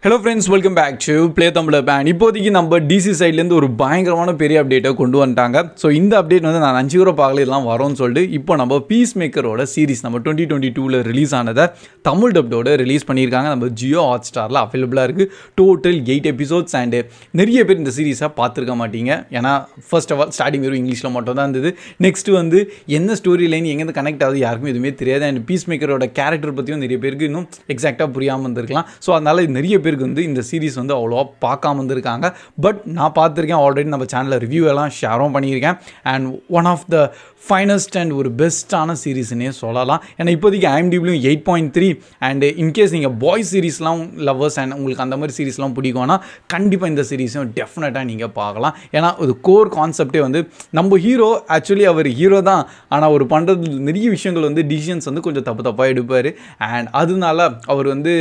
Hello friends, welcome back to play Tamil fan. இப்போதைக்கு நம்ம DC சைட்லேருந்து ஒரு பயங்கரமான பெரிய அப்டேட்டை கொண்டு வந்துட்டாங்க. ஸோ இந்த அப்டேட் வந்து நான் 5 யூரோ பார்க்கல இதெல்லாம் வரும்னு சொல்லிட்டு இப்போ நம்ம பீஸ் மேக்கரோட சீரிஸ் நம்ம 2022 ரிலீஸ் ஆனதை தமிழ் டப்டோட ரிலீஸ் பண்ணியிருக்காங்க. நம்ம ஜியோ ஹாட் ஸ்டாரில் அவைலபிளாக இருக்குது. டோட்டல் 8 எபிசோட்ஸ் அண்டு நிறைய பேர் இந்த சீரிஸை பார்த்துருக்க மாட்டீங்க. ஏன்னா ஃபர்ஸ்ட் ஆஃப் ஆல் ஸ்டார்டிங் வெறும் இங்கிலீஷில் மட்டும் தான் இருந்தது. நெக்ஸ்ட் வந்து என்ன ஸ்டோரி லைன் எங்கேருந்து கனெக்ட் ஆகுது யாருக்கும் எதுவுமே தெரியாது. அண்ட் பீஸ் மேக்கரோட கேரக்டர் பற்றியும் நிறைய பேருக்கு இன்னும் எக்ஸாக்டாக புரியாமல் இருந்திருக்கலாம். ஸோ அதனால் நிறைய பேருக்கு வந்து இந்த சீரிஸ் வந்து அவ்வளோவா பார்க்காம வந்திருக்காங்க. பட் நான் பார்த்துருக்கேன், ஆல்ரெடி நம்ம சேனலில் ரிவ்யூ எல்லாம் ஷேரும் பண்ணியிருக்கேன். And one of the finest and ஒரு பெஸ்ட்டான சீரீஸ்னே சொல்லலாம். ஏன்னா இப்போதைக்கு IMDbலையும் 8.3 அண்ட் இன்கேஸ் நீங்கள் பாய்ஸ் சீரீஸ்லாம் லவ்வர்ஸ் அண்ட் உங்களுக்கு அந்த மாதிரி சீரீஸ்லாம் பிடிக்கும்னா கண்டிப்பாக இந்த சீரீஸும் டெஃபினட்டாக நீங்கள் பார்க்கலாம். ஏன்னா ஒரு கோர் கான்செப்டே வந்து நம்ம ஹீரோ ஆக்சுவலி அவர் ஹீரோ தான், ஆனால் அவர் பண்ணுறது நிறைய விஷயங்கள் வந்து டிசிஷன்ஸ் வந்து கொஞ்சம் தப்பாக எடுப்பார். அண்ட் அதனால அவர் வந்து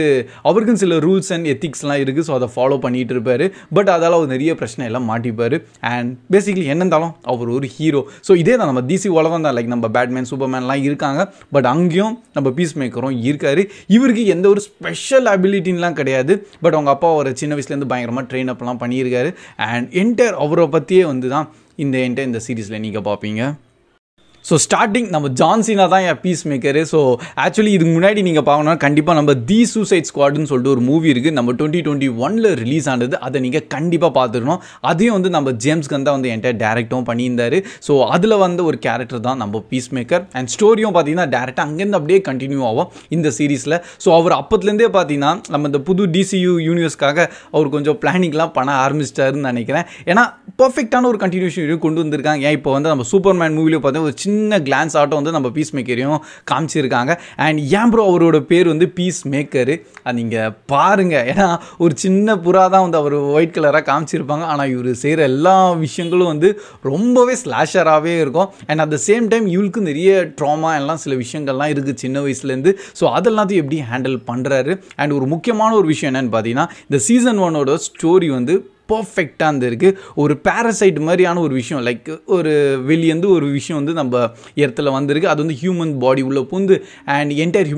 அவருக்கும் சில ரூல்ஸ் அண்ட் எத்திக்ஸ்லாம் இருக்குது. ஸோ அதை ஃபாலோ பண்ணிகிட்டு இருப்பார். பட் அதால் அவர் நிறைய பிரச்சனை எல்லாம் மாட்டிப்பார். அண்ட் பேசிக்கலி என்ன இருந்தாலும் அவர் ஒரு ஹீரோ. ஸோ இதே தான் நம்ம டிசி உலகம் தான். லைக் நம்ம பேட்மேன் சூப்பர்மேன்லாம் இருக்காங்க. பட் அங்கேயும் நம்ம பீஸ் மேக்கரும் இருக்கார். இவருக்கு எந்த ஒரு ஸ்பெஷல் அபிலிட்டின்லாம் கிடையாது. பட் அவங்க அப்பா ஒரு சின்ன வயசுலேருந்து பயங்கரமாக ட்ரெயின் அப்லாம் பண்ணியிருக்காரு. அண்ட் என்டையர் அவரை பற்றியே வந்து தான் இந்த சீரீஸில் நீங்கள் பார்ப்பீங்க. ஸோ ஸ்டார்டிங் நம்ம ஜான் சீனா தான் என் பீஸ் மேக்கரு. ஸோ ஆக்சுவலி இதுக்கு முன்னாடி நீங்கள் பார்க்கணும்னா கண்டிப்பாக நம்ம தி சூசைட் ஸ்குவாட்னு சொல்லிட்டு ஒரு மூவி இருக்குது. நம்ம 2021 ரிலீஸ் ஆனது. அதை நீங்கள் கண்டிப்பாக பார்த்துருக்கணும். அதையும் வந்து நம்ம ஜேம்ஸ் கன் தான் வந்து என்கிட்ட டேரக்டும் பண்ணியிருந்தார். ஸோ அதில் வந்து ஒரு கேரக்டர் தான் நம்ம பீஸ் மேக்கர். அண்ட் ஸ்டோரியும் பார்த்தீங்கன்னா டேரெக்டாக அங்கேருந்து அப்படியே கண்டினியூ ஆகும் இந்த சீரீஸில். ஸோ அவர் அப்போத்துலேருந்தே பார்த்தீங்கன்னா நம்ம இந்த புது டிசியூ யூனிவர்ஸ்க்காக அவர் கொஞ்சம் பிளானிங்லாம் பண்ண ஆரம்பிச்சிட்டாருன்னு நினைக்கிறேன். ஏன்னா பர்ஃபெக்டான ஒரு கண்டினியூஷன் கொண்டு வந்திருக்காங்க. ஏன் இப்போ வந்து நம்ம சூப்பர்மேன் மூவியில் பார்த்தா ஒரு சின்ன கிளான்ஸ் ஆட்டம் வந்து நம்ம பீஸ் மேக்கரையும் காமிச்சிருக்காங்க. அண்ட் ஏன் ப்ரோ அவரோட பேர் வந்து பீஸ் மேக்கரு, அது நீங்கள் பாருங்கள். ஏன்னா ஒரு சின்ன புறா தான் வந்து அவர் ஒயிட் கலராக காமிச்சிருப்பாங்க. ஆனால் இவர் செய்கிற எல்லா விஷயங்களும் வந்து ரொம்பவே ஸ்லாஷராகவே இருக்கும். And at the same time இவருக்கு நிறைய ட்ராமா எல்லாம் சில விஷயங்கள்லாம் இருக்குது சின்ன வயசுலேருந்து. ஸோ அதெல்லாத்தையும் எப்படி ஹேண்டில் பண்ணுறாரு. அண்ட் ஒரு முக்கியமான ஒரு விஷயம் என்னென்னு பார்த்தீங்கன்னா இந்த சீசன் 1 ஸ்டோரி வந்து பர்ஃபெக்டாக இருந்திருக்கு. ஒரு பேரசைட் மாதிரியான ஒரு விஷயம், லைக் ஒரு வெளியேந்து ஒரு விஷயம் வந்து நம்ம இடத்துல வந்திருக்கு. அது வந்து ஹியூமன் பாடி உள்ள பூந்து அண்ட் என்டையர்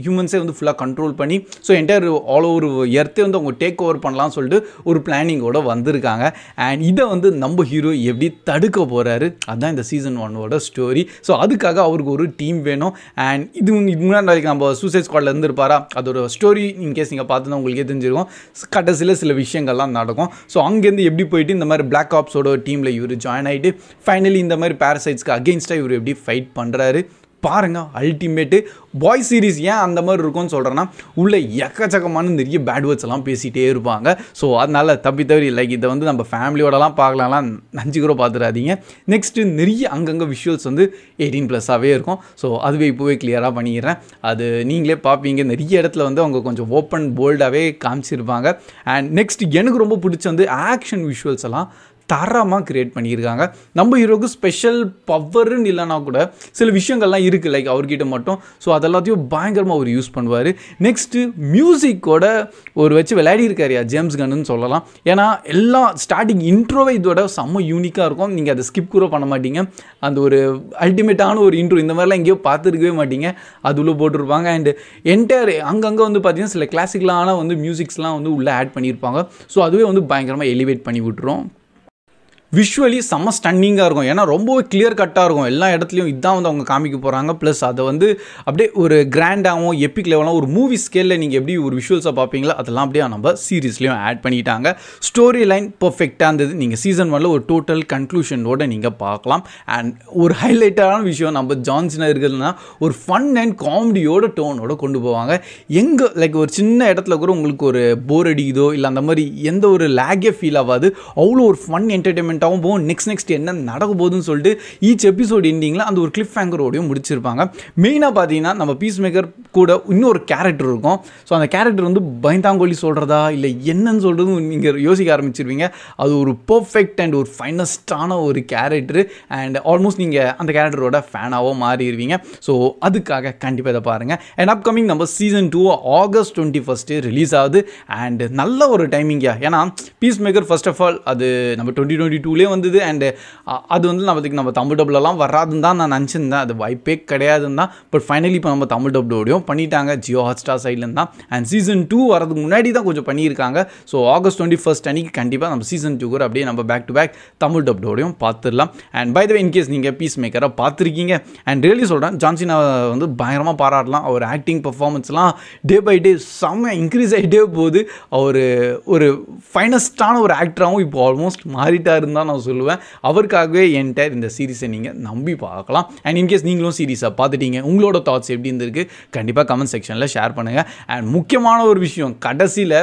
ஹியூமன்ஸே வந்து ஃபுல்லாக கண்ட்ரோல் பண்ணி ஸோ என்டையர் ஆல் ஓவர் எர்த்தே வந்து அவங்க டேக் ஓவர் பண்ணலாம்னு சொல்லிட்டு ஒரு பிளானிங்கோடு வந்திருக்காங்க. அண்ட் இதை வந்து நம்ம ஹீரோ எப்படி தடுக்க போகிறாரு, அதுதான் இந்த சீசன் 1 ஸ்டோரி. ஸோ அதுக்காக அவருக்கு ஒரு டீம் வேணும். அண்ட் இது முன்னாடி நம்ம சூசைட் ஸ்குவாட்ல இருந்திருப்பாரா, அதோட ஸ்டோரி இன்கேஸ் நீங்கள் பார்த்துன்னா உங்களுக்கே தெரிஞ்சிருக்கும். கடைசியில் சில விஷயங்கள்லாம் நடக்கும். ஸோ அங்கேருந்து எப்படி போயிட்டு இந்த மாதிரி பிளாக் ஆப்ஸோட டீமில் இவர் ஜாயின் ஆகிட்டு ஃபைனலி இந்த மாதிரி பேரசைட்ஸ்க்கு அகெயின்ஸ்டாக இவர் எப்படி ஃபைட் பண்ணுறாரு பாருங்கள். அல்டிமேட்டு பாய் சீரிஸ் ஏன் அந்த மாதிரி இருக்கும்னு சொல்கிறேன்னா உள்ள எக்கச்சக்கமான நிறைய பேட் வேர்ட்ஸ் எல்லாம் பேசிகிட்டே இருப்பாங்க. ஸோ அதனால் தவிர லைக் இதை வந்து நம்ம ஃபேமிலியோடலாம் பார்க்கலாம்லாம் 5 கூட பார்த்துடாதீங்க. நெக்ஸ்ட்டு நிறைய அங்கங்கே விஷுவல்ஸ் வந்து 18+ இருக்கும். ஸோ அதுவே இப்போவே கிளியராக பண்ணிக்கிறேன். அது நீங்களே பார்ப்பீங்க. நிறைய இடத்துல வந்து அவங்க கொஞ்சம் ஓப்பன் போல்டாகவே காமிச்சிருப்பாங்க. அண்ட் நெக்ஸ்ட் எனக்கு ரொம்ப பிடிச்ச வந்து ஆக்ஷன் விஷுவல்ஸ் எல்லாம் தரமாக க்ரியேட் பண்ணியிருக்காங்க. நம்ம ஹீரோக்கு ஸ்பெஷல் பவர்ன்னு இல்லைனா கூட சில விஷயங்கள்லாம் இருக்குது லைக் அவர்கிட்ட மட்டும். ஸோ அதெல்லாத்தையும் பயங்கரமாக அவர் யூஸ் பண்ணுவார். நெக்ஸ்ட்டு மியூசிக்கோட ஒரு வச்சு விளையாடி இருக்காரு ஜேம்ஸ் கன்னு சொல்லலாம். ஏன்னா எல்லாம் ஸ்டார்டிங் இன்ட்ரோவே இதோட செம்ம யூனிக்காக இருக்கும். நீங்கள் அதை ஸ்கிப் கூட பண்ண மாட்டீங்க. அந்த ஒரு அல்டிமேட்டான ஒரு இன்ட்ரோ இந்த மாதிரிலாம் எங்கேயோ பார்த்துருக்கவே மாட்டீங்க. அது உள்ள போட்டிருப்பாங்க. அண்டு என்டையர் அங்கங்கே வந்து பார்த்தீங்கன்னா சில கிளாசிக்கலான வந்து மியூசிக்ஸ்லாம் வந்து உள்ளே ஆட் பண்ணியிருப்பாங்க. ஸோ அதுவே வந்து பயங்கரமாக எலிவேட் பண்ணி விட்டுரும். விஷுவலி செம்ம ஸ்டன்னிங்காக இருக்கும். ஏன்னா ரொம்பவே கிளியர் கட்டாக இருக்கும். எல்லா இடத்துலையும் இதான் வந்து அவங்க காமிக்க போகிறாங்க. ப்ளஸ் அதை வந்து அப்படியே ஒரு கிராண்டாகவும் எப்பிக் லெவலாகவும் ஒரு மூவி ஸ்கேலில் நீங்கள் எப்படி ஒரு விஷுவல்ஸாக பார்ப்பீங்களோ அதெல்லாம் அப்படியே நம்ம சீரீஸ்லேயும் ஆட் பண்ணிட்டாங்க. ஸ்டோரி லைன் பர்ஃபெக்டாக இருந்தது. நீங்கள் சீசன் 1 ஒரு டோட்டல் கன்க்ளூஷனோடு நீங்கள் பார்க்கலாம். அண்ட் ஒரு ஹைலைட்டான விஷயம் நம்ம ஜான் சீனா இருக்குதுன்னா ஒரு ஃபன் அண்ட் காமெடியோட டோனோட கொண்டு போவாங்க. எங்கே லைக் ஒரு சின்ன இடத்துல கூட உங்களுக்கு ஒரு போர் அடிக்குதோ இல்லை அந்த மாதிரி எந்த ஒரு லேகே ஃபீல் ஆகாது. அவ்வளோ ஒரு ஃபன் என்டர்டெயின்மெண்ட் போகும். நெக்ஸ்ட் என்ன நடக்க போகுதுன்னு சொல்லிட்டு ஈச் எபிசோட் எண்டிங்கில் அந்த ஒரு கிளிப் ஹேங்கரோடையும் முடிச்சிருப்பாங்க. மெயினாக பார்த்தீங்கன்னா நம்ம பீஸ் மேக்கர் கூட இன்னொரு கேரக்டர் இருக்கும். ஸோ அந்த கேரக்டர் வந்து பயந்தாங்கொல்லி சொல்கிறதா இல்லை என்னன்னு சொல்கிறது நீங்கள் யோசிக்க ஆரம்பிச்சிருவீங்க. அது ஒரு பர்ஃபெக்ட் அண்ட் ஒரு ஃபைனஸ்டான ஒரு கேரக்டர். அண்ட் ஆல்மோஸ்ட் நீங்கள் அந்த கேரக்டரோட ஃபேனாகவோ மாறிடுவீங்க. ஸோ அதுக்காக கண்டிப்பாக இதை பாருங்கள். அண்ட் அப்கமிங் நம்ம சீசன் 2 August 21 ரிலீஸ் ஆகுது. அண்ட் நல்ல ஒரு டைமிங்கா. ஏன்னா Peacemaker first of all அது நம்ம 2022 2லேயே வந்தது. அண்ட் அது வந்து நம்ம தமிழ் டப்லலாம் வராதுன்னு தான் நான் நினச்சிருந்தேன். அது வாய்ப்பே கிடையாதுன்னு தான். பட் ஃபைனலி இப்போ நம்ம தமிழ் டப்லோடையும் பண்ணிட்டாங்க ஜியோ ஹாட்ஸ்டார் சைட்லேருந்து தான். அண்ட் சீசன் 2 வரதுக்கு முன்னாடி தான் கொஞ்சம் பண்ணியிருக்காங்க. ஸோ August 21 அன்றைக்கி கண்டிப்பாக நம்ம சீசன் 2 கூட அப்படியே நம்ம பேக் டு பேக் தமிழ் டப்லோடையும் பார்த்துடலாம். And by the way in case நீங்கள் பீஸ் மேக்கராக பார்த்துருக்கீங்க அண்ட் ரியலி சொல்கிறேன், ஜான் சீனா வந்து பயங்கரமாக பாராட்டலாம். அவர் ஆக்டிங் பர்ஃபார்மன்ஸ்லாம் டே பை டே செம்ம இன்க்ரீஸ் ஆகிட்டே போகுது. அவர் ஒரு ஃபைனஸ்டான ஒரு ஆக்டராகவும் இப்போ ஆல்மோஸ்ட் மாறிட்டாருன்னு தான் நான் சொல்லுவேன். அவருக்காகவே என்டையர் இந்த சீரீஸை நீங்கள் நம்பி பார்க்கலாம். அண்ட் இன்கேஸ் நீங்களும் சீரீஸை பார்த்துட்டீங்க, உங்களோட தாட்ஸ் எப்படி இருந்திருக்கு கண்டிப்பாக கமெண்ட் செக்ஷனில் ஷேர் பண்ணுங்கள். அண்ட் முக்கியமான ஒரு விஷயம், கடைசியில்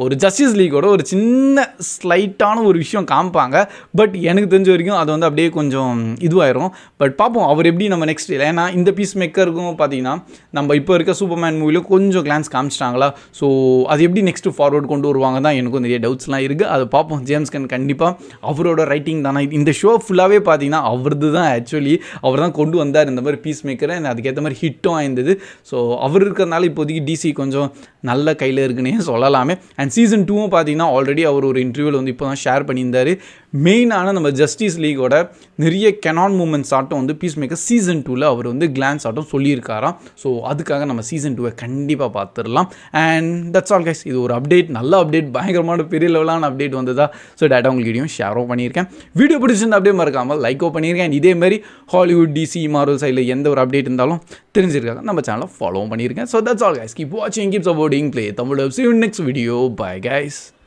ஒரு ஜஸ்டிஸ் லீக்கோட ஒரு சின்ன ஸ்லைட்டான ஒரு விஷயம் காமிப்பாங்க. பட் எனக்கு தெரிஞ்ச வரைக்கும் அது வந்து அப்படியே கொஞ்சம் இதுவாயிரும். பட் பார்ப்போம் அவர் எப்படி நம்ம நெக்ஸ்ட், ஏன்னா இந்த பீஸ் மேக்கருக்கும் பார்த்தீங்கன்னா நம்ம இப்போ இருக்க சூப்பர்மேன் மூவிலும் கொஞ்சம் கிளான்ஸ் காமிச்சிட்டாங்களா. ஸோ அது எப்படி நெக்ஸ்ட்டு ஃபார்வர்ட் கொண்டு வருவாங்க தான் எனக்கும் நிறைய டவுட்ஸ்லாம் இருக்குது. அதை பார்ப்போம். ஜேம்ஸ் கன் கண்டிப்பாக அவரோட ரைட்டிங் தானே இந்த ஷோ ஃபுல்லாகவே பார்த்தீங்கன்னா அவரது தான். ஆக்சுவலி அவர் தான் கொண்டு வந்தார் இந்த மாதிரி பீஸ் மேக்கரை. அதுக்கேற்ற மாதிரி ஹிட்டும் ஆயிருந்தது. ஸோ அவர் இருக்கிறதுனால இப்போதைக்கு டிசி கொஞ்சம் நல்ல கையில் இருக்குன்னே சொல்லலாமே. அண்ட் சீசன் 2வும் பார்த்தீங்கன்னா ஆல்ரெடி அவர் ஒரு இன்டர்வியூவில் வந்து இப்போ தான் ஷேர் பண்ணியிருந்தார். மெயினான நம்ம ஜஸ்டிஸ் லீகோட நிறைய கெனான் மூமெண்ட்ஸ் ஆட்டம் வந்து பீஸ் மேக்கர் சீசன் 2ல் அவர் வந்து கிளான்ஸ் ஆட்டம் சொல்லியிருக்காராம். ஸோ அதுக்காக நம்ம சீசன் 2வை கண்டிப்பாக பார்த்துடலாம். And that's all guys. இது ஒரு அப்டேட், நல்ல அப்டேட், பயங்கரமான பெரிய லெவலான அப்டேட் வந்ததா. ஸோ டேட்டா உங்களுக்கு வீடியோ ஷேரும் பண்ணியிருக்கேன். வீடியோ பிடிச்சிருந்தா அப்படியே மறக்காமல் லைக்கோ பண்ணியிருக்கேன். இதே மாதிரி ஹாலிவுட், டிசி, மார்வல் சைடில் எந்த ஒரு அப்டேட் இருந்தாலும் தெரிஞ்சிருக்காங்க நம்ம சேனலை ஃபாலோவும் பண்ணியிருக்கேன். So that's all guys. Keep வாட்சிங், keep supporting play Tamil. See you in next video. Bye guys.